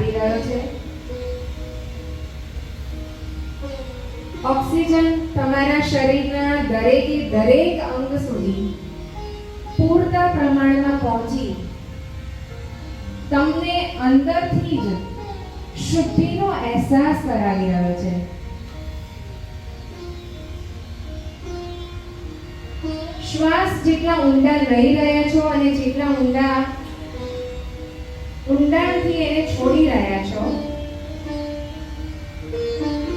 આપી રહ્યો છે. ઓક્સિજન તમારા શરીરના દરેકે દરેક અંગ સુધી પૂરતા પ્રમાણમાં પહોંચી તમને અંદરથી જ શુદ્ધિનો અહેસાસ કરાવી રહ્યો છે. શ્વાસ જેટલા ઊંડા લઈ રહ્યા છો અને જેટલા ઊંડાણથી એને છોડી રહ્યા છો,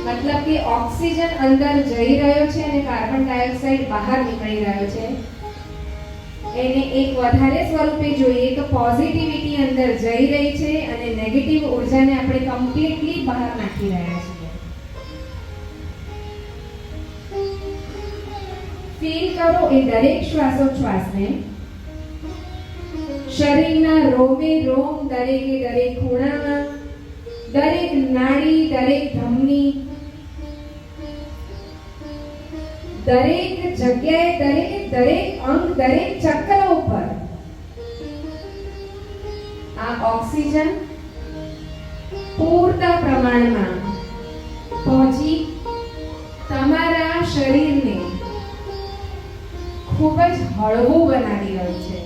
મતલબ કે ઓક્સિજન અંદર જઈ રહ્યો છે અને કાર્બન ડાયોક્સાઇડ બહાર નીકળી રહ્યો છે. એને એક વધારે સ્વરૂપે જોઈએ તો પોઝિટિવિટી અંદર જઈ રહી છે અને નેગેટિવ ઉર્જાને આપણે કમ્પ્લીટલી બહાર નાખી રહ્યા છીએ. ફીલ કરો એ દરેક શ્વાસોચ્છ્વાસને. શરીરના રોમે રોમ, દરેકે દરેક ખૂણામાં, દરેક નાડી, દરેક ધમની, દરેક જગ્યાએ, દરેક અંગ, દરેક ચક્ર ઉપર આ ઓક્સિજન પૂરતા પ્રમાણમાં પહોંચી તમારા શરીરને ખૂબ જ હળવું બનાવી રહ્યું છે.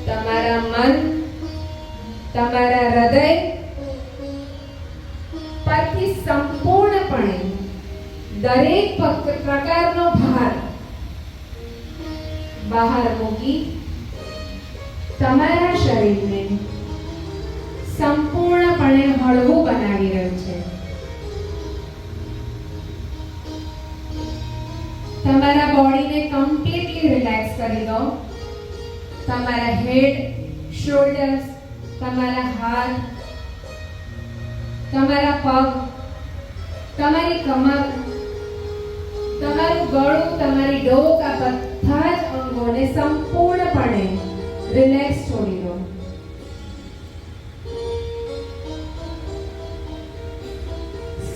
તમારા મન, તમારા હૃદય પરથી સંપૂર્ણપણે દરેક પ્રકારનો ભાર બહાર મૂકી તમારા શરીરને સંપૂર્ણપણે હળવું બનાવી રહ્યું છે. તમારા બોડીને કમ્પ્લીટલી રિલેક્સ કરી દો. તમારા હેડ, શોલ્ડર્સ, તમારા હાથ, તમારા પગ, તમારી કમર, તમારું ગળું, તમારી ડોક, આ બધા જ અંગોને સંપૂર્ણપણે રિલેક્સ છોડી દો.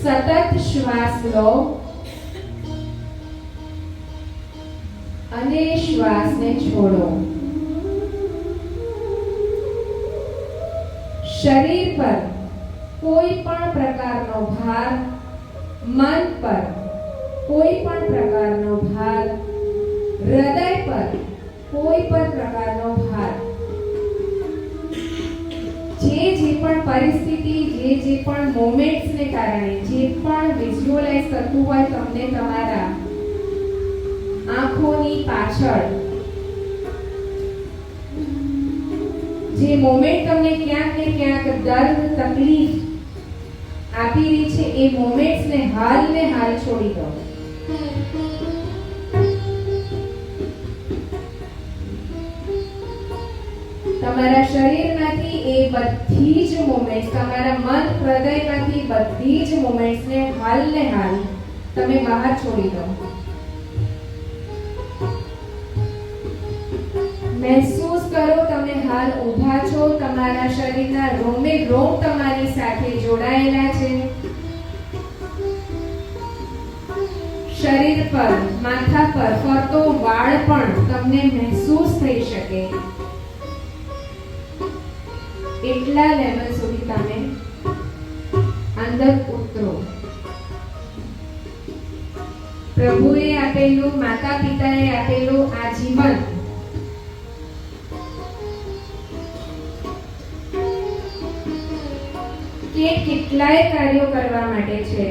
સતત શ્વાસ લો અને શ્વાસને છોડો. શરીર પર કોઈ પણ પ્રકારનો ભાર, મન પર કોઈ પણ પ્રકારનો ભાર, હૃદય પર કોઈ પણ પ્રકારનો ભાર, જે પણ પરિસ્થિતિ, જે પણ મોમેન્ટ્સને કારણે જે પણ વિઝ્યુઅલાઇઝ કરતું હોય તમને તમારા આંખોની પાછળ, જે મોમેન્ટ તમને ક્યાંક ને ક્યાંક દર્દ, તકલીફ આપી રહી છે, એ મોમેન્ટ્સને હાલ છોડી દો. તમારા શરીરમાંથી એ બધી જ મોમેન્ટ્સ, તમારા મન, હૃદયમાંથી બધી જ મોમેન્ટ્સને હાલ તમે બહાર છોડી દો. મહેસૂસ કરો તમે હાલ ઊભા છો, તમારા શરીરના રોમે રોમ તમારી સાથે જોડાયેલા છે. શરીર પર, માથા પર ફરતો વાળ પણ તમને મહેસૂસ થઈ શકે એટલા લેવલ સુધી તમે અંદર ઉતરો. પ્રભુએ આપેલું, માતા પિતાએ આપેલું આ જીવન કેટલાય કાર્યો કરવા માટે છે.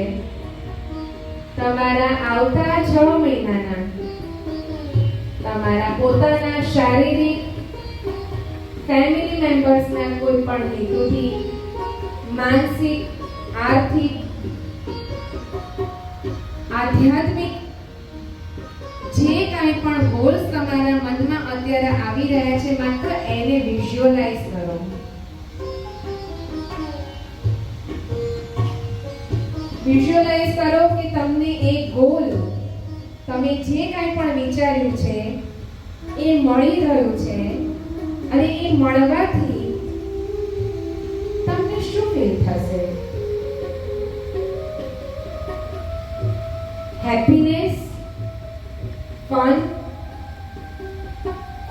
તમારા આવતા 6 મહિનાના તમારા પોતાના શારીરિક, ફેમિલી મેમ્બર્સના કોઈ પણ હેતુથી, માનસિક, આર્થિક, આધ્યાત્મિક જે કાંઈ પણ ગોલ્સ તમારા મનમાં અત્યારે આવી રહ્યા છે, માત્ર એને વિઝ્યુઅલાઇઝ કરો. વિઝ્યુઅલાઇઝ કરો કે તમને એક ગોલ, તમે જે કાંઈ પણ વિચાર્યું છે એ મળી રહ્યું છે અને એ મળવાથી તમને શું ફીલ થશે? હેપીનેસ, ફન,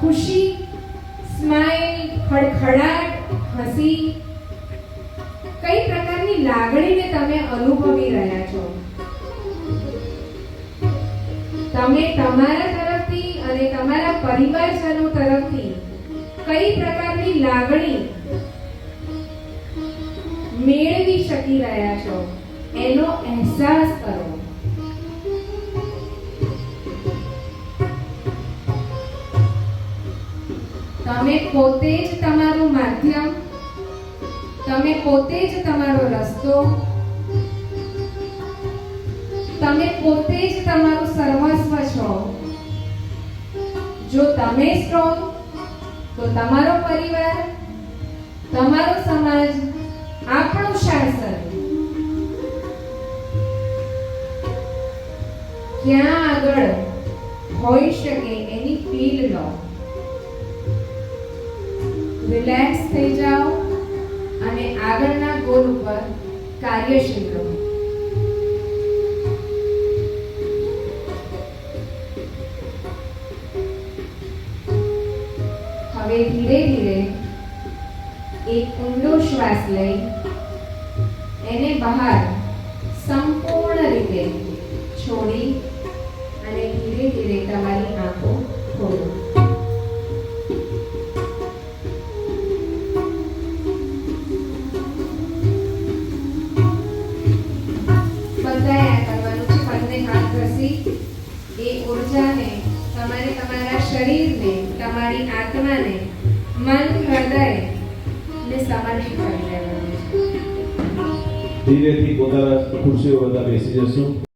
ખુશી, સ્માઇલ, ખડખડાટ, હસી, કઈ પ્રકારની લાગણીને તમે અનુભવી રહ્યા છો? તમે તમારા તરફથી અને તમારા પરિવારજનો તરફથી કઈ પ્રકારની લાગણી મેળવી શકી રહ્યા છો એનો અહેસાસ કરો. તમે પોતે જ તમારું માધ્યમ, તમે પોતે જ તમારો રસ્તો, તમે પોતે જ તમારું સર્વસ્વ છો. જો તમે સ્ટ્રોંગ, તો તમારો પરિવાર, તમારો સમાજ, આપણું શાસન ક્યાં આગળ હોઈ શકે એની ફીલ લો. રિલેક્સ થઈ જાઓ અને આગળના ગોલ ઉપર કાર્યશીલ રહો. હવે ધીરે ધીરે એક ઊંડો શ્વાસ લઈ એને બહાર સંપૂર્ણ રીતે છોડી અને ધીરે ધીરે તમારી આંખો ખોલો. બધાએ આ કરવાનું છે. બંને હાથ ઘસી એ ઉર્જાને તમારે તમારા શરીરને, તમારી આત્માને, મન, હૃદય ને સમર્પિત કરી દેવાનું છે. ધીરેથી પોતાના ખુરશીઓ બધા બેસી જશું.